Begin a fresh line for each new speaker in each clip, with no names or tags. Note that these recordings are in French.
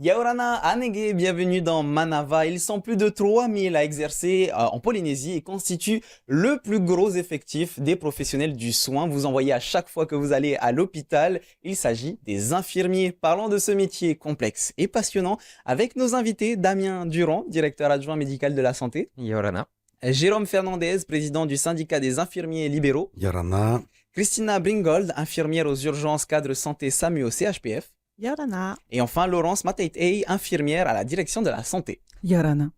Yaorana, Anege, bienvenue dans Manava. Ils sont plus de 3000 à exercer en Polynésie et constituent le plus gros effectif des professionnels du soin. Vous en voyez à chaque fois que vous allez à l'hôpital. Il s'agit des infirmiers. Parlons de ce métier complexe et passionnant avec nos invités Damien Durand, directeur adjoint médical de la santé,
Yorana.
Jérôme Fernandez, président du syndicat des infirmiers libéraux,
Yorana.
Christina Bringold, infirmière aux urgences cadre santé SAMU au CHPF,
Yorana.
et enfin Laurence Mateitei, infirmière à la direction de la santé.
Yorana.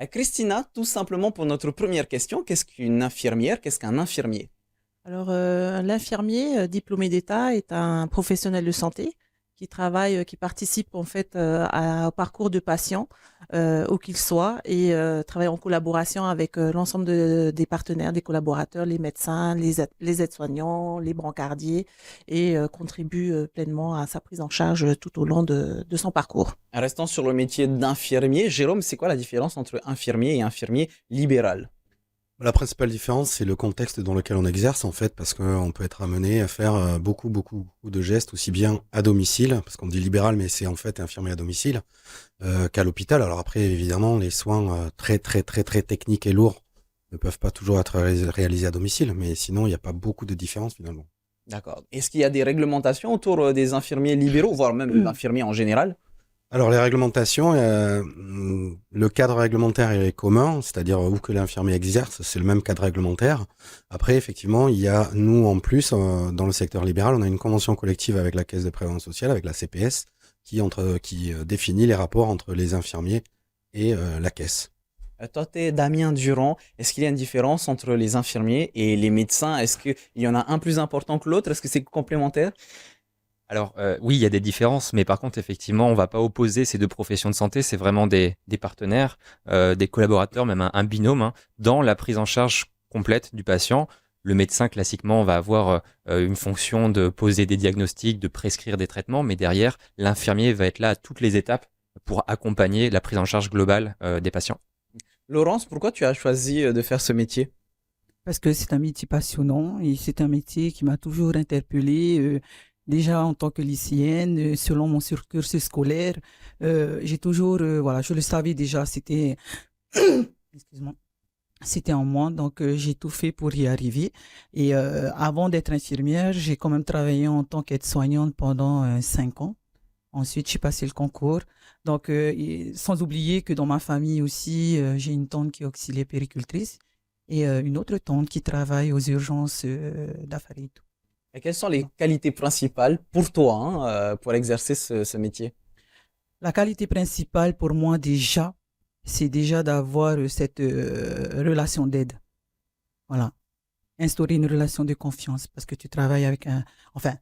Christina, tout simplement pour notre première question, qu'est-ce qu'une infirmière, qu'est-ce qu'un infirmier?
Alors, l'infirmier diplômé d'État est un professionnel de santé qui travaille, qui participe en fait au parcours de patients, où qu'il soit, et travaille en collaboration avec l'ensemble des partenaires, des collaborateurs, les médecins, les aides-soignants, les brancardiers, et contribue pleinement à sa prise en charge tout au long de son parcours.
Restant sur le métier d'infirmier, Jérôme, c'est quoi la différence entre infirmier et infirmier libéral?
La principale différence, c'est le contexte dans lequel on exerce, en fait, parce qu'on peut être amené à faire beaucoup de gestes, aussi bien à domicile, parce qu'on dit libéral, mais c'est en fait infirmier à domicile, qu'à l'hôpital. Alors après, évidemment, les soins très techniques et lourds ne peuvent pas toujours être réalisés à domicile, mais sinon, il n'y a pas beaucoup de différence finalement.
D'accord. Est-ce qu'il y a des réglementations autour des infirmiers libéraux, voire même de l'infirmier en général?
Alors les réglementations, le cadre réglementaire est commun, c'est-à-dire où que l'infirmier exerce, c'est le même cadre réglementaire. Après, effectivement, il y a, nous en plus, dans le secteur libéral, on a une convention collective avec la Caisse de prévoyance sociale, avec la CPS, qui définit les rapports entre les infirmiers et la Caisse.
Toi, tu es Damien Durand. Est-ce qu'il y a une différence entre les infirmiers et les médecins? Est-ce qu'il y en a un plus important que l'autre? Est-ce que c'est complémentaire?
Alors, oui, il y a des différences, mais par contre, effectivement, on ne va pas opposer ces deux professions de santé. C'est vraiment des partenaires, des collaborateurs, même un binôme, hein, dans la prise en charge complète du patient. Le médecin, classiquement, va avoir une fonction de poser des diagnostics, de prescrire des traitements, mais derrière, l'infirmier va être là à toutes les étapes pour accompagner la prise en charge globale des patients.
Laurence, pourquoi tu as choisi de faire ce métier?
Parce que c'est un métier passionnant et c'est un métier qui m'a toujours interpellée. Déjà en tant que lycéenne, selon mon cursus scolaire, j'ai toujours, voilà, je le savais déjà, c'était, excuse-moi, c'était en moi, donc j'ai tout fait pour y arriver. Et avant d'être infirmière, j'ai quand même travaillé en tant qu'aide-soignante pendant 5 ans. Ensuite, j'ai passé le concours. Donc, sans oublier que dans ma famille aussi, j'ai une tante qui est auxiliaire péricultrice et une autre tante qui travaille aux urgences d'affaires et tout.
Et quelles sont les qualités principales pour toi pour exercer ce métier?
La qualité principale pour moi déjà, c'est déjà d'avoir cette relation d'aide. Voilà. Instaurer une relation de confiance parce que tu travailles avec un... Enfin,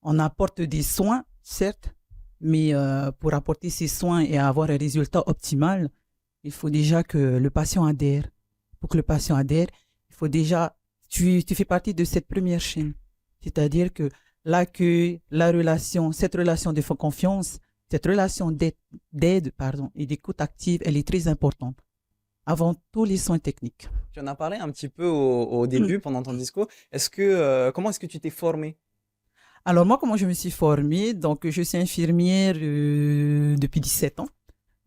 on apporte des soins, certes, mais pour apporter ces soins et avoir un résultat optimal, il faut déjà que le patient adhère. Pour que le patient adhère, il faut déjà... Tu fais partie de cette première chaîne. C'est-à-dire que l'accueil, la relation, cette relation de confiance, cette relation d'aide et d'écoute active, elle est très importante. Avant tous les soins techniques.
Tu en as parlé un petit peu au début, pendant ton discours. Comment est-ce que tu t'es formé?
Alors moi, comment je me suis formée? Donc, je suis infirmière depuis 17 ans.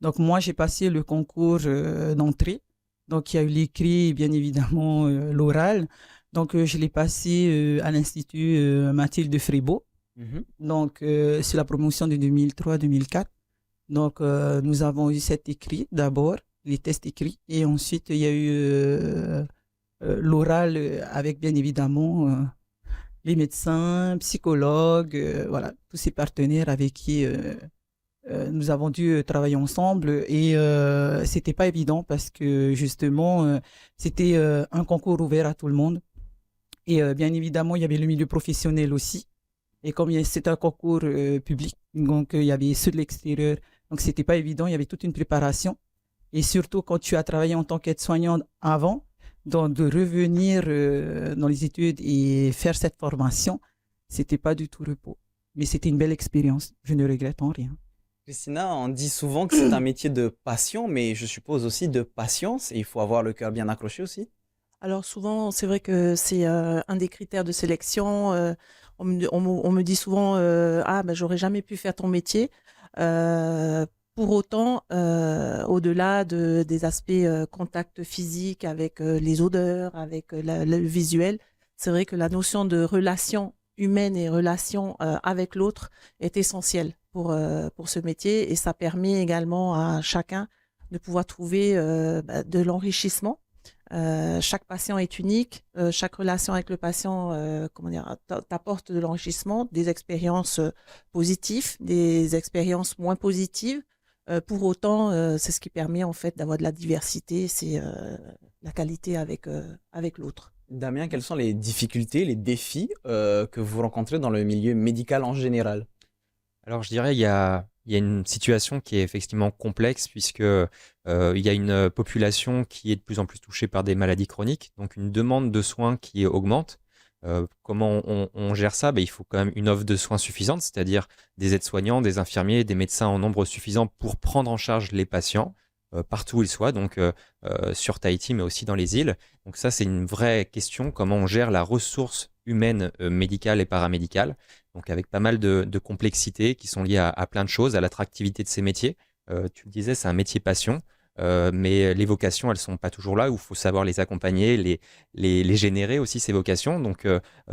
Donc, moi, j'ai passé le concours d'entrée. Donc, il y a eu l'écrit, bien évidemment, l'oral. Donc, je l'ai passé à l'Institut Mathilde Frébeau. Donc, c'est la promotion de 2003-2004. Donc, nous avons eu cet écrit d'abord, les tests écrits. Et ensuite, il y a eu l'oral avec, bien évidemment, les médecins, psychologues, voilà, tous ces partenaires avec qui nous avons dû travailler ensemble. Et c'était pas évident parce que, justement, c'était un concours ouvert à tout le monde. Et bien évidemment, il y avait le milieu professionnel aussi. Et comme c'est un concours public, donc il y avait ceux de l'extérieur, donc c'était pas évident, il y avait toute une préparation. Et surtout quand tu as travaillé en tant qu'aide-soignante avant, donc de revenir dans les études et faire cette formation, c'était pas du tout repos. Mais c'était une belle expérience, je ne regrette en rien.
Christina, on dit souvent que c'est un métier de passion, mais je suppose aussi de patience, et il faut avoir le cœur bien accroché aussi.
Alors souvent, c'est vrai que c'est un des critères de sélection. On me dit souvent, ah ben j'aurais jamais pu faire ton métier. Pour autant, au-delà des aspects contact physique avec les odeurs, avec le visuel, c'est vrai que la notion de relation humaine et relation avec l'autre est essentielle pour ce métier et ça permet également à chacun de pouvoir trouver de l'enrichissement. Chaque patient est unique, chaque relation avec le patient t'apporte de l'enrichissement, des expériences positives, des expériences moins positives. Pour autant, c'est ce qui permet en fait d'avoir de la diversité, c'est la qualité avec l'autre.
Damien, quelles sont les difficultés, les défis que vous rencontrez dans le milieu médical en général?
Alors, je dirais il y a une situation qui est effectivement complexe puisque il y a une population qui est de plus en plus touchée par des maladies chroniques, donc une demande de soins qui augmente. Comment on gère ça? Il faut quand même une offre de soins suffisante, c'est-à-dire des aides-soignants, des infirmiers, des médecins en nombre suffisant pour prendre en charge les patients partout où ils soient, donc sur Tahiti, mais aussi dans les îles. Donc ça, c'est une vraie question, comment on gère la ressource humaine, médicale et paramédicale. Donc avec pas mal de complexités qui sont liées à plein de choses, à l'attractivité de ces métiers. Tu le disais, c'est un métier passion, mais les vocations, elles sont pas toujours là, où il faut savoir les accompagner, les générer aussi, ces vocations. Donc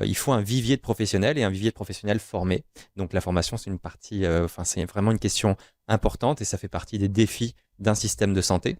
il faut un vivier de professionnels et un vivier de professionnels formés. Donc la formation, c'est une partie, c'est vraiment une question importante et ça fait partie des défis d'un système de santé.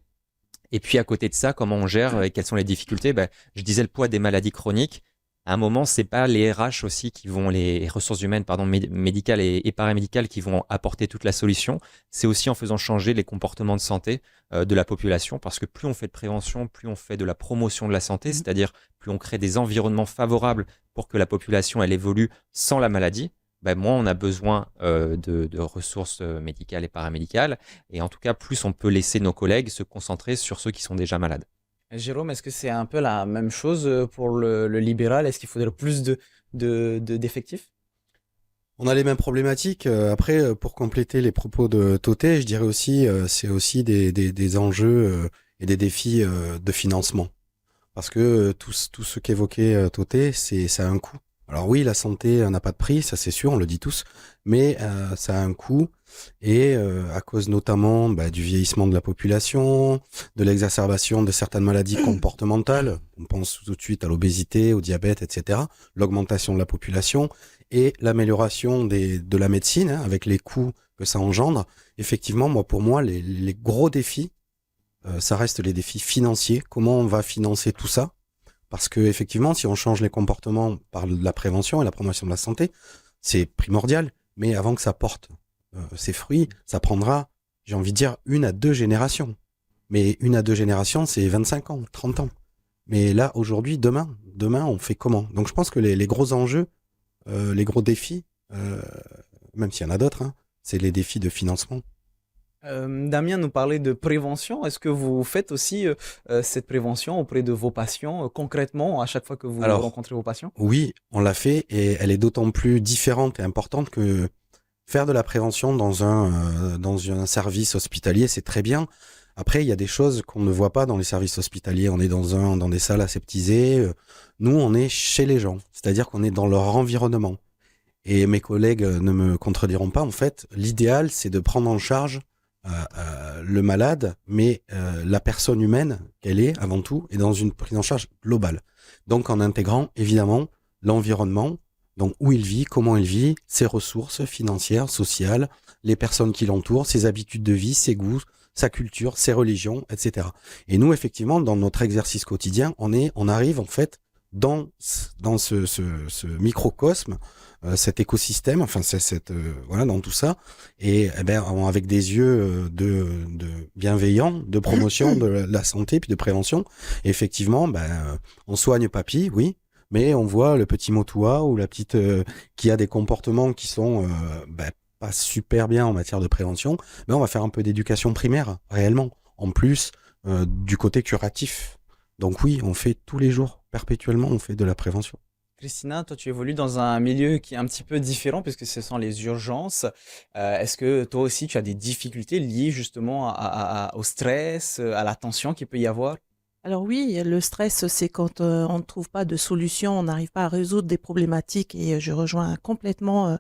Et puis à côté de ça, comment on gère et quelles sont les difficultés? Je disais le poids des maladies chroniques. À un moment, c'est pas les RH aussi qui vont, les ressources humaines, pardon, médicales et paramédicales qui vont apporter toute la solution. C'est aussi en faisant changer les comportements de santé de la population, parce que plus on fait de prévention, plus on fait de la promotion de la santé, c'est-à-dire plus on crée des environnements favorables pour que la population elle évolue sans la maladie. Moins on a besoin de ressources médicales et paramédicales, et en tout cas, plus on peut laisser nos collègues se concentrer sur ceux qui sont déjà malades.
Jérôme, est-ce que c'est un peu la même chose pour le libéral? Est-ce qu'il faudrait plus d'effectifs?
On a les mêmes problématiques. Après, pour compléter les propos de Toté, je dirais aussi, c'est aussi des enjeux et des défis de financement. Parce que tout ce qu'évoquait Toté, ça a un coût. Alors oui, la santé n'a pas de prix, ça c'est sûr, on le dit tous, mais ça a un coût et à cause notamment du vieillissement de la population, de l'exacerbation de certaines maladies comportementales, on pense tout de suite à l'obésité, au diabète, etc., l'augmentation de la population et l'amélioration de la médecine avec les coûts que ça engendre. Effectivement, pour moi, les gros défis, ça reste les défis financiers. Comment on va financer tout ça? Parce que effectivement, si on change les comportements par la prévention et la promotion de la santé, c'est primordial. Mais avant que ça porte ses fruits, ça prendra, j'ai envie de dire, 1 à 2 générations. Mais 1 à 2 générations, c'est 25 ans, 30 ans. Mais là, aujourd'hui, demain, on fait comment? Donc je pense que les gros enjeux, les gros défis, même s'il y en a d'autres, c'est les défis de financement.
Damien nous parlait de prévention. Est-ce que vous faites aussi cette prévention auprès de vos patients concrètement à chaque fois que vous rencontrez vos patients?
Oui, on l'a fait et elle est d'autant plus différente et importante que faire de la prévention dans un service hospitalier, c'est très bien. Après, il y a des choses qu'on ne voit pas dans les services hospitaliers. On est dans des salles aseptisées. Nous, on est chez les gens, c'est-à-dire qu'on est dans leur environnement. Et mes collègues ne me contrediront pas. En fait, l'idéal, c'est de prendre en charge le malade, mais la personne humaine qu'elle est avant tout est dans une prise en charge globale. Donc en intégrant évidemment l'environnement, donc où il vit, comment il vit, ses ressources financières, sociales, les personnes qui l'entourent, ses habitudes de vie, ses goûts, sa culture, ses religions, etc. Et nous effectivement dans notre exercice quotidien, on arrive en fait dans ce microcosme, cet écosystème, enfin voilà, dans tout ça, et avec des yeux de bienveillants, de promotion de la santé puis de prévention. Et effectivement, on soigne papy, oui, mais on voit le petit Motua ou la petite qui a des comportements qui sont pas super bien en matière de prévention, mais on va faire un peu d'éducation primaire réellement, en plus du côté curatif. Donc oui, on fait tous les jours, perpétuellement, on fait de la prévention.
Christina, toi tu évolues dans un milieu qui est un petit peu différent puisque ce sont les urgences. Est-ce que toi aussi tu as des difficultés liées justement au stress, à la tension qu'il peut y avoir?
Alors oui, le stress, c'est quand on ne trouve pas de solution, on n'arrive pas à résoudre des problématiques et je rejoins complètement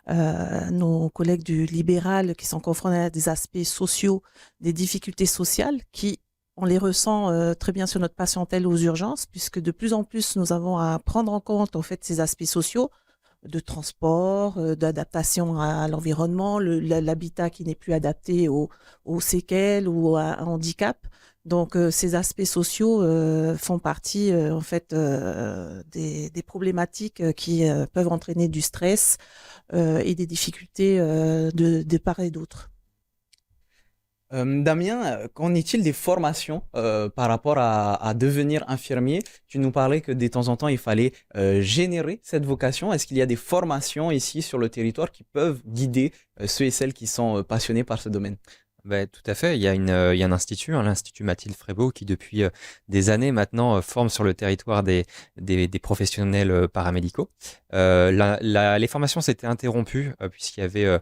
nos collègues du libéral qui sont confrontés à des aspects sociaux, des difficultés sociales qui, on les ressent très bien sur notre patientèle aux urgences puisque de plus en plus nous avons à prendre en compte en fait ces aspects sociaux de transport, d'adaptation à l'environnement, l'habitat qui n'est plus adapté aux séquelles ou à un handicap. Donc, ces aspects sociaux font partie en fait des problématiques qui peuvent entraîner du stress et des difficultés de part et d'autre.
Damien, qu'en est-il des formations par rapport à devenir infirmier? Tu nous parlais que de temps en temps, il fallait générer cette vocation. Est-ce qu'il y a des formations ici sur le territoire qui peuvent guider ceux et celles qui sont passionnés par ce domaine?
Ben, tout à fait. Il y a un institut, hein, l'Institut Mathilde Frébeau, qui depuis des années maintenant forme sur le territoire des professionnels paramédicaux. Les formations s'étaient interrompues puisqu'il y avait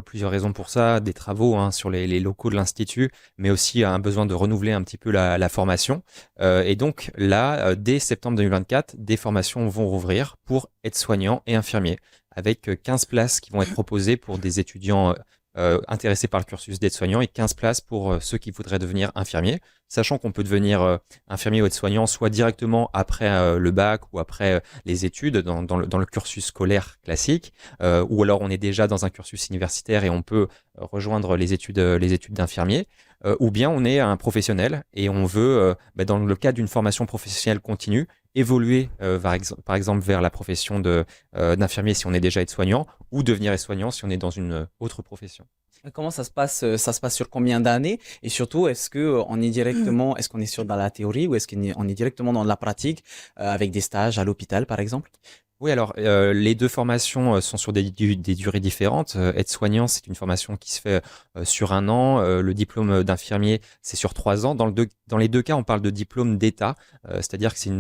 plusieurs raisons pour ça, des travaux hein, sur les locaux de l'Institut, mais aussi un besoin de renouveler un petit peu la formation. Et donc là, dès septembre 2024, des formations vont rouvrir pour aides-soignants et infirmiers, avec 15 places qui vont être proposées pour des étudiants intéressés par le cursus d'aide-soignant et 15 places pour ceux qui voudraient devenir infirmiers, sachant qu'on peut devenir infirmier ou aide-soignant soit directement après le bac ou après les études dans le cursus scolaire classique, ou alors on est déjà dans un cursus universitaire et on peut rejoindre les études d'infirmier, ou bien on est un professionnel et on veut, dans le cadre d'une formation professionnelle continue, évoluer par exemple vers la profession d'infirmier si on est déjà aide-soignant, ou devenir aide-soignant si on est dans une autre profession.
Comment ça se passe? Ça se passe sur combien d'années? Et surtout, est-ce que on est directement, est-ce qu'on est sur dans la théorie ou est-ce qu'on est directement dans la pratique avec des stages à l'hôpital, par exemple?
Oui, alors les deux formations sont sur des durées différentes. Aide-soignant, c'est une formation qui se fait sur 1 an. Le diplôme d'infirmier, c'est sur 3 ans. Dans les deux cas, on parle de diplôme d'État, c'est-à-dire que c'est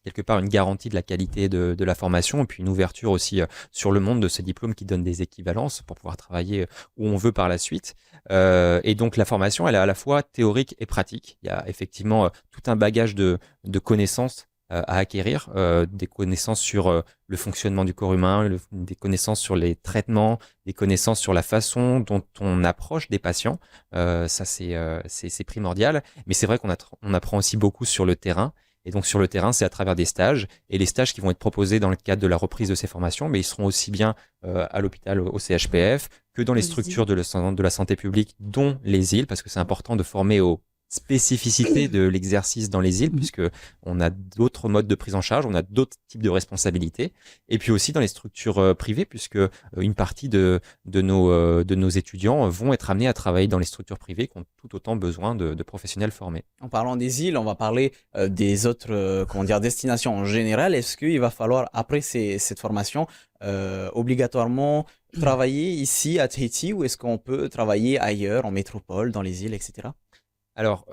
quelque part une garantie de la qualité de la formation et puis une ouverture aussi sur le monde de ces diplômes qui donnent des équivalences pour pouvoir travailler où on veut par la suite. Et donc la formation, elle est à la fois théorique et pratique. Il y a effectivement tout un bagage de connaissances à acquérir, des connaissances sur le fonctionnement du corps humain, des connaissances sur les traitements, des connaissances sur la façon dont on approche des patients. Ça, c'est primordial. Mais c'est vrai qu'on apprend aussi beaucoup sur le terrain. Et donc sur le terrain, c'est à travers des stages. Et les stages qui vont être proposés dans le cadre de la reprise de ces formations, mais ils seront aussi bien à l'hôpital, au CHPF, que dans les structures de la santé publique, dont les îles, parce que c'est important de former aux spécificité de l'exercice dans les îles, puisque on a d'autres modes de prise en charge, on a d'autres types de responsabilités, et puis aussi dans les structures privées, puisque une partie de nos étudiants vont être amenés à travailler dans les structures privées qui ont tout autant besoin de professionnels formés.
En parlant des îles, on va parler des autres destinations en général. Est-ce qu'il va falloir, après cette formation, obligatoirement travailler ici à Tahiti ou est-ce qu'on peut travailler ailleurs, en métropole, dans les îles, etc.?
Alors,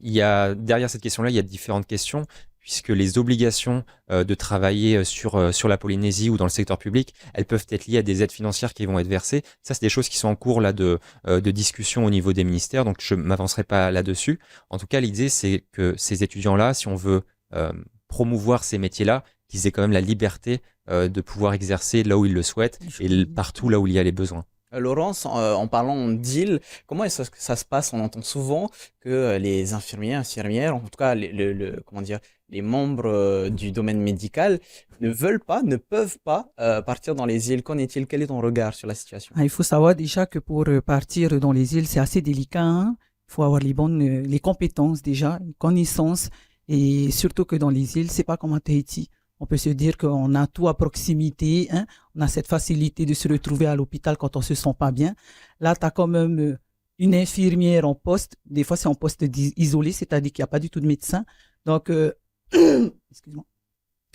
derrière cette question-là, il y a différentes questions, puisque les obligations de travailler sur la Polynésie ou dans le secteur public, elles peuvent être liées à des aides financières qui vont être versées. Ça, c'est des choses qui sont en cours là de discussion au niveau des ministères, donc je m'avancerai pas là-dessus. En tout cas, l'idée, c'est que ces étudiants-là, si on veut promouvoir ces métiers-là, qu'ils aient quand même la liberté de pouvoir exercer là où ils le souhaitent et partout là où il y a les besoins.
Laurence, en parlant d'îles, comment est-ce que ça se passe? On entend souvent que les infirmiers, infirmières, en tout cas les membres du domaine médical ne peuvent pas partir dans les îles. Qu'en est-il? Quel est ton regard sur la situation?
Il faut savoir déjà que pour partir dans les îles, c'est assez délicat, hein. Il faut avoir les compétences déjà, les connaissances, et surtout que dans les îles, c'est pas comme à Tahiti. On peut se dire qu'on a tout à proximité, hein. On a cette facilité de se retrouver à l'hôpital quand on se sent pas bien. Là, tu as quand même une infirmière en poste. Des fois, c'est en poste isolé, c'est-à-dire qu'il n'y a pas du tout de médecin. Donc, excuse-moi.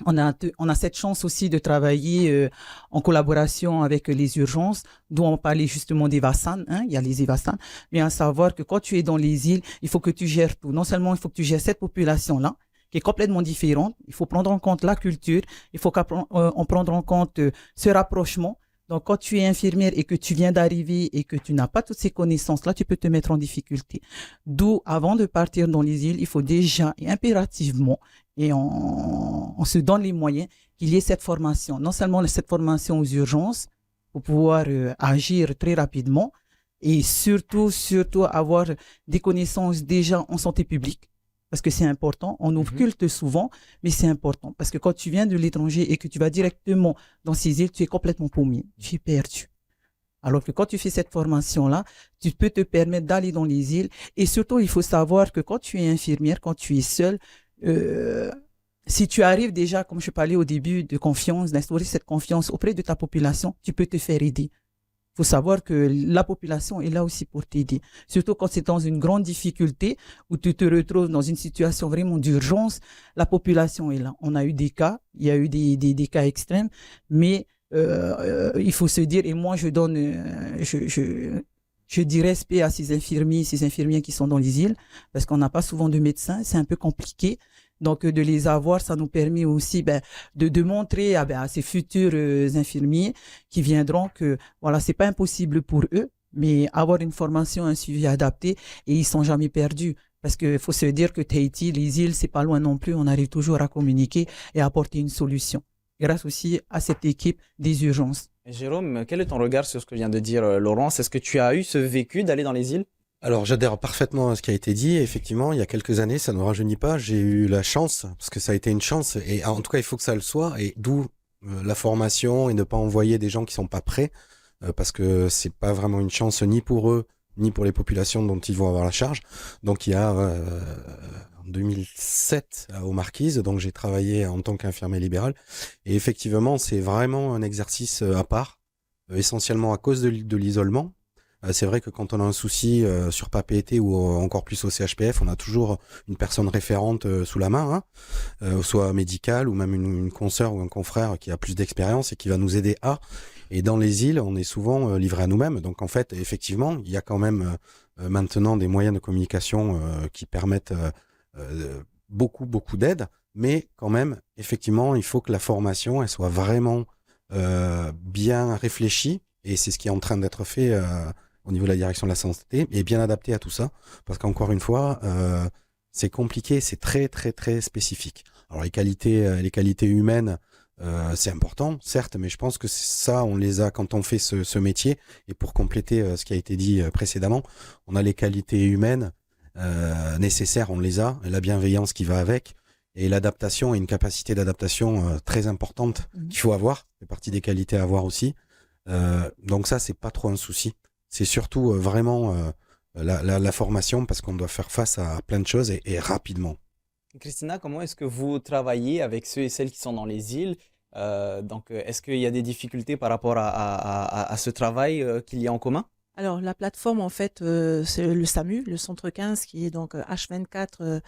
On a cette chance aussi de travailler en collaboration avec les urgences, dont on parlait justement des Vassan, hein, il y a les Vassan, mais à savoir que quand tu es dans les îles, il faut que tu gères tout. Non seulement il faut que tu gères cette population-là, qui est complètement différente, il faut prendre en compte la culture, il faut prendre en compte ce rapprochement Donc, quand tu es infirmière et que tu viens d'arriver et que tu n'as pas toutes ces connaissances-là, tu peux te mettre en difficulté. D'où, avant de partir dans les îles, il faut déjà et impérativement, et on se donne les moyens, qu'il y ait cette formation. Non seulement cette formation aux urgences, pour pouvoir agir très rapidement, et surtout avoir des connaissances déjà en santé publique. Parce que c'est important, on occulte souvent, mais c'est important. Parce que quand tu viens de l'étranger et que tu vas directement dans ces îles, tu es complètement paumé, tu es perdu. Alors que quand tu fais cette formation-là, tu peux te permettre d'aller dans les îles. Et surtout, il faut savoir que quand tu es infirmière, quand tu es seule, si tu arrives déjà, comme je parlais au début, de confiance, d'instaurer cette confiance auprès de ta population, tu peux te faire aider. Il faut savoir que la population est là aussi pour t'aider. Surtout quand c'est dans une grande difficulté où tu te retrouves dans une situation vraiment d'urgence, la population est là. On a eu des cas, il y a eu des cas extrêmes, mais il faut se dire, et moi je donne, je dis respect à ces infirmiers qui sont dans les îles, parce qu'on n'a pas souvent de médecins, c'est un peu compliqué. Donc, de les avoir, ça nous permet aussi de montrer à ces futurs infirmiers qui viendront que voilà, c'est pas impossible pour eux, mais avoir une formation, un suivi adapté, et ils sont jamais perdus. Parce qu'il faut se dire que Tahiti, les îles, c'est pas loin non plus, on arrive toujours à communiquer et à apporter une solution. Grâce aussi à cette équipe des urgences.
Jérôme, quel est ton regard sur ce que vient de dire Laurence? Est-ce que tu as eu ce vécu d'aller dans les îles?
Alors, j'adhère parfaitement à ce qui a été dit. Effectivement, il y a quelques années, ça ne rajeunit pas. J'ai eu la chance, parce que ça a été une chance, et en tout cas, il faut que ça le soit, et d'où la formation et ne pas envoyer des gens qui sont pas prêts, parce que c'est pas vraiment une chance ni pour eux, ni pour les populations dont ils vont avoir la charge. Donc, il y a en 2007 aux Marquises, donc j'ai travaillé en tant qu'infirmier libéral, et effectivement, c'est vraiment un exercice à part, essentiellement à cause de l'isolement. C'est vrai que quand on a un souci sur PAPET ou encore plus au CHPF, on a toujours une personne référente sous la main, soit médicale ou même une consoeur ou un confrère qui a plus d'expérience et qui va nous aider à. Et dans les îles, on est souvent livré à nous-mêmes. Donc en fait, effectivement, il y a quand même maintenant des moyens de communication qui permettent beaucoup d'aide. Mais quand même, effectivement, il faut que la formation elle soit vraiment bien réfléchie. Et c'est ce qui est en train d'être fait au niveau de la direction de la santé, et bien adapté à tout ça, parce qu'encore une fois, c'est compliqué, c'est très spécifique. Alors les qualités humaines, c'est important, certes, mais je pense que ça, on les a quand on fait ce métier, et pour compléter ce qui a été dit précédemment, on a les qualités humaines nécessaires, on les a, et la bienveillance qui va avec, et l'adaptation, et une capacité d'adaptation très importante qu'il faut avoir, c'est partie des qualités à avoir aussi. Donc ça, c'est pas trop un souci. C'est surtout vraiment la formation parce qu'on doit faire face à plein de choses et rapidement.
Christina, comment est-ce que vous travaillez avec ceux et celles qui sont dans les îles? Est-ce qu'il y a des difficultés par rapport à ce travail qu'il y a en commun?
Alors, la plateforme, en fait, c'est le SAMU, le Centre 15, qui est donc H24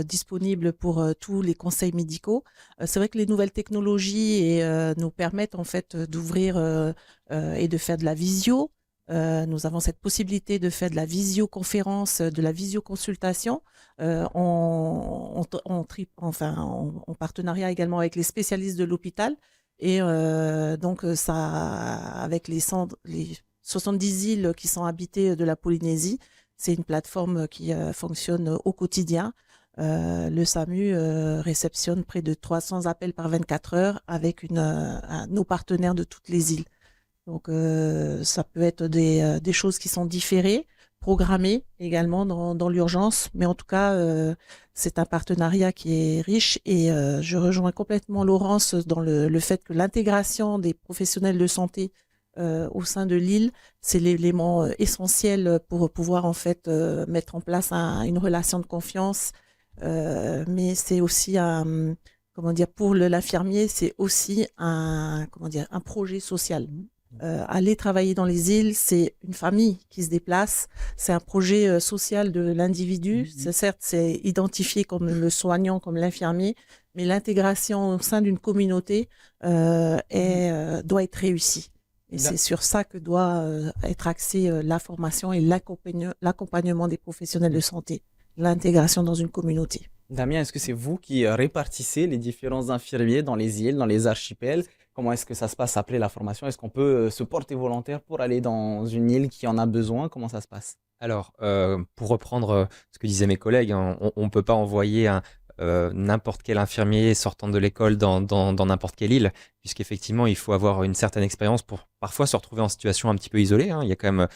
disponible pour tous les conseils médicaux. C'est vrai que les nouvelles technologies nous permettent, en fait, d'ouvrir et de faire de la visio. Nous avons cette possibilité de faire de la visioconférence, de la visioconsultation en partenariat également avec les spécialistes de l'hôpital. Et donc, avec les 70 îles qui sont habitées de la Polynésie, c'est une plateforme qui fonctionne au quotidien. Le SAMU réceptionne près de 300 appels par 24 heures avec nos partenaires de toutes les îles. Donc, ça peut être des choses qui sont différées, programmées également dans l'urgence. Mais en tout cas, c'est un partenariat qui est riche et je rejoins complètement Laurence dans le fait que l'intégration des professionnels de santé au sein de l'île, c'est l'élément essentiel pour pouvoir en fait mettre en place une relation de confiance. Mais c'est aussi pour l'infirmier, c'est aussi un projet social. Aller travailler dans les îles, c'est une famille qui se déplace, c'est un projet social de l'individu. Certes, c'est identifié comme le soignant, comme l'infirmier, mais l'intégration au sein d'une communauté doit être réussie. Et c'est sur ça que doit être axée la formation et l'accompagnement des professionnels de santé, l'intégration dans une communauté.
Damien, est-ce que c'est vous qui répartissez les différents infirmiers dans les îles, dans les archipels? Comment est-ce que ça se passe après la formation? Est-ce qu'on peut se porter volontaire pour aller dans une île qui en a besoin? Comment ça se passe?
Alors, pour reprendre ce que disaient mes collègues, hein, on ne peut pas envoyer n'importe quel infirmier sortant de l'école dans n'importe quelle île, puisqu'effectivement, il faut avoir une certaine expérience pour parfois se retrouver en situation un petit peu isolée, hein. Il y a quand même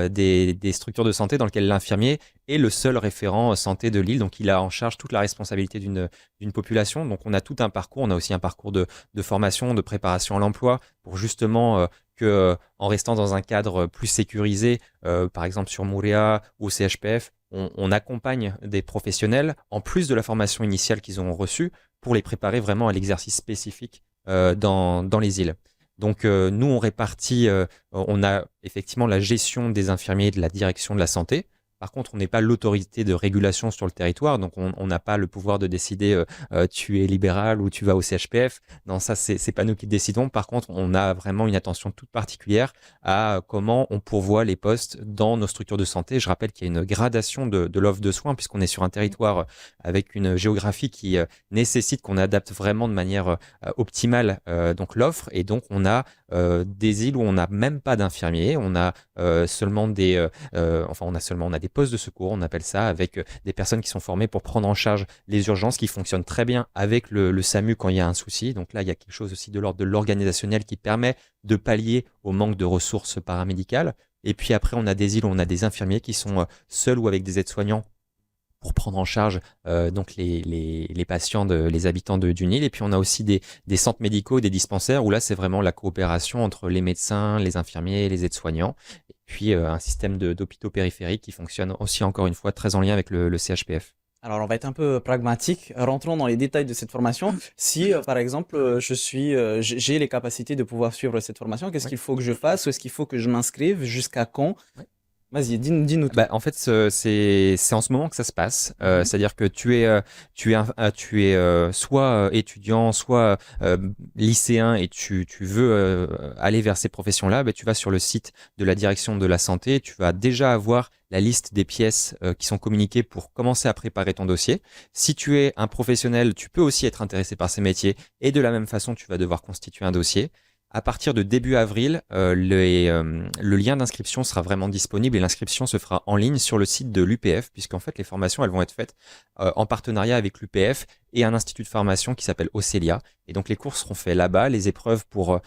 des structures de santé dans lesquelles l'infirmier est le seul référent santé de l'île, donc il a en charge toute la responsabilité d'une population. Donc on a tout un parcours, on a aussi un parcours de formation, de préparation à l'emploi, pour justement en restant dans un cadre plus sécurisé, par exemple sur Mouria ou CHPF, on accompagne des professionnels, en plus de la formation initiale qu'ils ont reçue, pour les préparer vraiment à l'exercice spécifique dans les îles. Donc nous, on répartit, on a effectivement la gestion des infirmiers de la direction de la santé. Par contre, on n'est pas l'autorité de régulation sur le territoire, donc on n'a pas le pouvoir de décider tu es libéral ou tu vas au CHPF. Non, ça, c'est pas nous qui décidons. Par contre, on a vraiment une attention toute particulière à comment on pourvoit les postes dans nos structures de santé. Je rappelle qu'il y a une gradation de l'offre de soins, puisqu'on est sur un territoire avec une géographie qui nécessite qu'on adapte vraiment de manière optimale donc l'offre. Et donc, on a des îles où on n'a même pas d'infirmiers, on a seulement on a des postes de secours, on appelle ça, avec des personnes qui sont formées pour prendre en charge les urgences, qui fonctionnent très bien avec le SAMU quand il y a un souci. Donc là, il y a quelque chose aussi de l'ordre de l'organisationnel qui permet de pallier au manque de ressources paramédicales. Et puis après, on a des îles où on a des infirmiers qui sont seuls ou avec des aides-soignants pour prendre en charge donc les patients, les habitants d'une île. Et puis on a aussi des centres médicaux, des dispensaires, où là c'est vraiment la coopération entre les médecins, les infirmiers, les aides-soignants. Et puis un système d'hôpitaux périphériques qui fonctionne aussi encore une fois très en lien avec le CHPF.
Alors, on va être un peu pragmatique. Rentrons dans les détails de cette formation. Si, par exemple, j'ai les capacités de pouvoir suivre cette formation, qu'est-ce qu'il faut que je fasse? Ou est-ce qu'il faut que je m'inscrive? Jusqu'à quand? Vas-y, dis-nous tout.
Bah, en fait, c'est en ce moment que ça se passe. C'est-à-dire que tu es soit étudiant, soit lycéen, et tu veux aller vers ces professions-là. Bah, tu vas sur le site de la direction de la santé. Tu vas déjà avoir la liste des pièces qui sont communiquées pour commencer à préparer ton dossier. Si tu es un professionnel, tu peux aussi être intéressé par ces métiers, et de la même façon, tu vas devoir constituer un dossier. À partir de début avril, le lien d'inscription sera vraiment disponible, et l'inscription se fera en ligne sur le site de l'UPF, puisqu'en fait les formations elles vont être faites en partenariat avec l'UPF et un institut de formation qui s'appelle Ocelia. Et donc les cours seront faits là-bas, les épreuves pour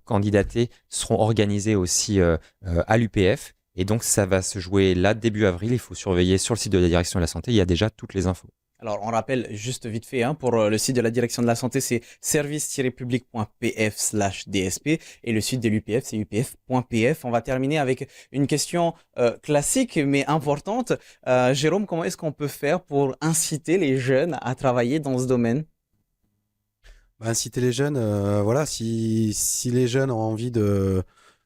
candidater seront organisées aussi à l'UPF. Et donc ça va se jouer là début avril. Il faut surveiller sur le site de la direction de la santé, il y a déjà toutes les infos.
Alors, on rappelle juste vite fait, hein, pour le site de la direction de la santé, c'est service-public.pf/DSP, et le site de l'UPF, c'est upf.pf. On va terminer avec une question classique mais importante. Jérôme, comment est-ce qu'on peut faire pour inciter les jeunes à travailler dans ce domaine?
Bah, inciter les jeunes, voilà, si les jeunes ont envie de...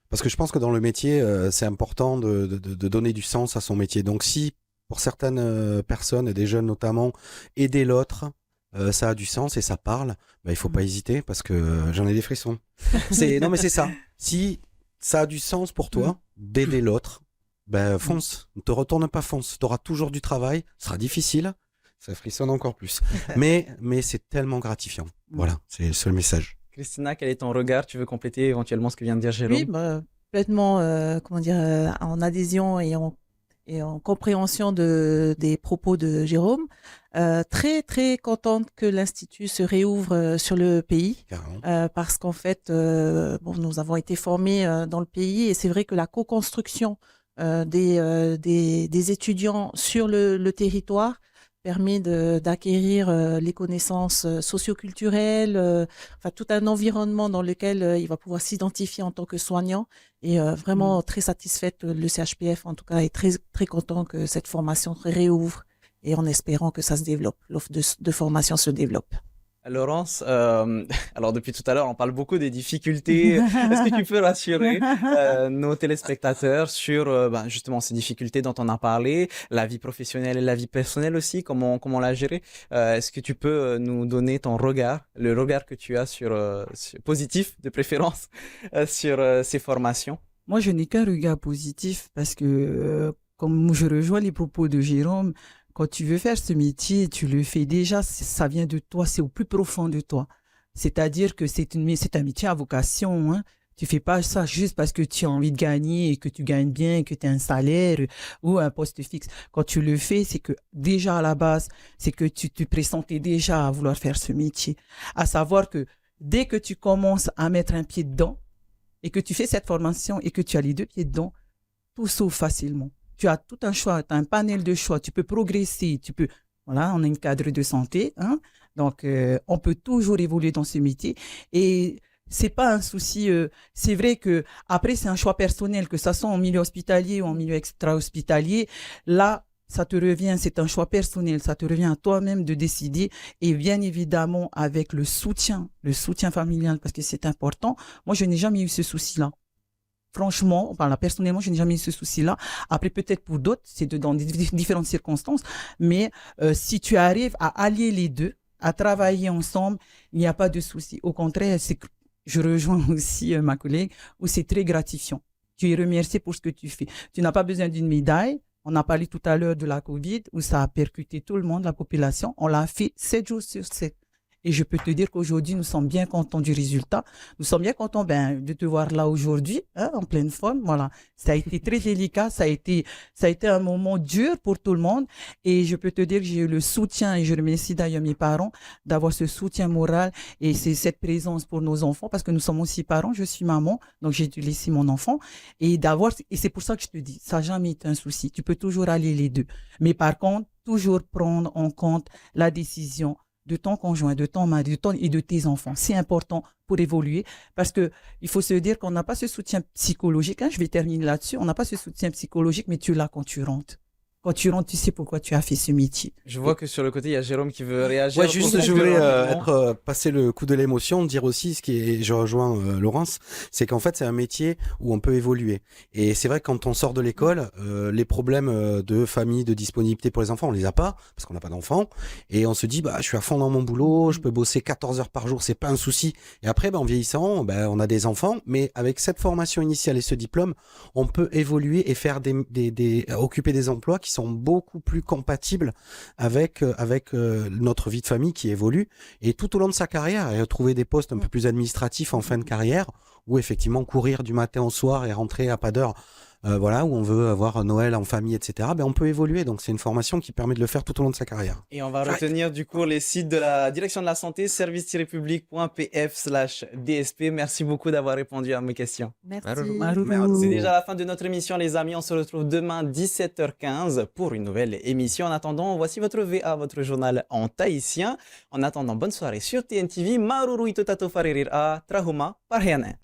Parce que je pense que dans le métier, c'est important de donner du sens à son métier. Donc si pour certaines personnes, et des jeunes notamment, aider l'autre, ça a du sens et ça parle, bah, il faut pas hésiter, parce que j'en ai des frissons. Non mais c'est ça. Si ça a du sens pour toi d'aider l'autre, ben fonce. Ne te retourne pas, fonce. Tu auras toujours du travail, ce sera difficile, ça frissonne encore plus. Mais c'est tellement gratifiant. Voilà, c'est le seul message.
Christina, quel est ton regard? Tu veux compléter éventuellement ce que vient de dire Jérôme?
Oui, complètement, en adhésion et en compréhension des propos de Jérôme. Très, très contente que l'Institut se réouvre sur le pays, parce qu'en fait, nous avons été formés dans le pays, et c'est vrai que la co-construction des étudiants sur le territoire permet d'acquérir les connaissances socioculturelles, tout un environnement dans lequel il va pouvoir s'identifier en tant que soignant. Et vraiment très satisfaite, le CHPF en tout cas est très, très content que cette formation se réouvre, et en espérant que ça se développe, l'offre de formation se développe.
Laurence, alors depuis tout à l'heure, on parle beaucoup des difficultés. Est-ce que tu peux rassurer nos téléspectateurs sur justement ces difficultés dont on a parlé, la vie professionnelle et la vie personnelle aussi, comment la gérer? Est-ce que tu peux nous donner ton regard, le regard que tu as sur positif de préférence, sur ces formations?
Moi, je n'ai qu'un regard positif, parce que, comme je rejoins les propos de Jérôme, quand tu veux faire ce métier, tu le fais déjà, ça vient de toi, c'est au plus profond de toi. C'est-à-dire que c'est un métier à vocation, hein. Tu fais pas ça juste parce que tu as envie de gagner et que tu gagnes bien, que tu as un salaire ou un poste fixe. Quand tu le fais, c'est que déjà à la base, c'est que tu te pressentais déjà à vouloir faire ce métier. À savoir que dès que tu commences à mettre un pied dedans et que tu fais cette formation et que tu as les 2 pieds dedans, tout s'ouvre facilement. Tu as tout un choix, tu as un panel de choix, tu peux progresser, voilà, on a un cadre de santé, hein, donc on peut toujours évoluer dans ce métier et c'est pas un souci. C'est vrai que après c'est un choix personnel, que ça soit en milieu hospitalier ou en milieu extra-hospitalier. Là, ça te revient, c'est un choix personnel, ça te revient à toi-même de décider et bien évidemment avec le soutien familial parce que c'est important. Moi, je n'ai jamais eu ce souci-là. Franchement, personnellement, je n'ai jamais eu ce souci-là. Après, peut-être pour d'autres, c'est dans différentes circonstances, mais si tu arrives à allier les deux, à travailler ensemble, il n'y a pas de souci. Au contraire, je rejoins aussi ma collègue, où c'est très gratifiant. Tu es remercié pour ce que tu fais. Tu n'as pas besoin d'une médaille. On a parlé tout à l'heure de la COVID, où ça a percuté tout le monde, la population. On l'a fait 7 jours sur 7. Et je peux te dire qu'aujourd'hui, nous sommes bien contents du résultat. Nous sommes bien contents de te voir là aujourd'hui, hein, en pleine forme. Voilà. Ça a été très délicat. Ça a été un moment dur pour tout le monde. Et je peux te dire que j'ai eu le soutien, et je remercie d'ailleurs mes parents d'avoir ce soutien moral et c'est cette présence pour nos enfants parce que nous sommes aussi parents. Je suis maman, donc j'ai dû laisser mon enfant. Et c'est pour ça que je te dis, ça n'a jamais été un souci. Tu peux toujours allier les deux. Mais par contre, toujours prendre en compte la décision de ton conjoint, de ton mari, et de tes enfants. C'est important pour évoluer parce que il faut se dire qu'on n'a pas ce soutien psychologique. Hein, je vais terminer là-dessus. On n'a pas ce soutien psychologique, mais tu l'as quand tu rentres. Quand tu rentres, tu sais pourquoi tu as fait ce métier.
Je vois que sur le côté, il y a Jérôme qui veut réagir.
Ouais, juste, je voulais passer le coup de l'émotion, dire aussi je rejoins Laurence, c'est qu'en fait, c'est un métier où on peut évoluer. Et c'est vrai que quand on sort de l'école, les problèmes de famille, de disponibilité pour les enfants, on les a pas, parce qu'on n'a pas d'enfants. Et on se dit, je suis à fond dans mon boulot, je peux bosser 14 heures par jour, c'est pas un souci. Et après, en vieillissant, on a des enfants, mais avec cette formation initiale et ce diplôme, on peut évoluer et faire occuper des emplois qui sont beaucoup plus compatibles avec notre vie de famille qui évolue et tout au long de sa carrière et trouver des postes un peu plus administratifs en fin de carrière ou effectivement courir du matin au soir et rentrer à pas d'heure voilà, où on veut avoir Noël en famille, etc. On peut évoluer, donc c'est une formation qui permet de le faire tout au long de sa carrière.
Et on va retenir du coup les sites de la direction de la santé, service-public.pf/DSP. Merci beaucoup d'avoir répondu à mes questions.
Merci.
C'est déjà la fin de notre émission, les amis. On se retrouve demain 17h15 pour une nouvelle émission. En attendant, voici votre VA, votre journal en tahitien. En attendant, bonne soirée sur TNTV. Maruru ito tato faririra, trahuma parhiane.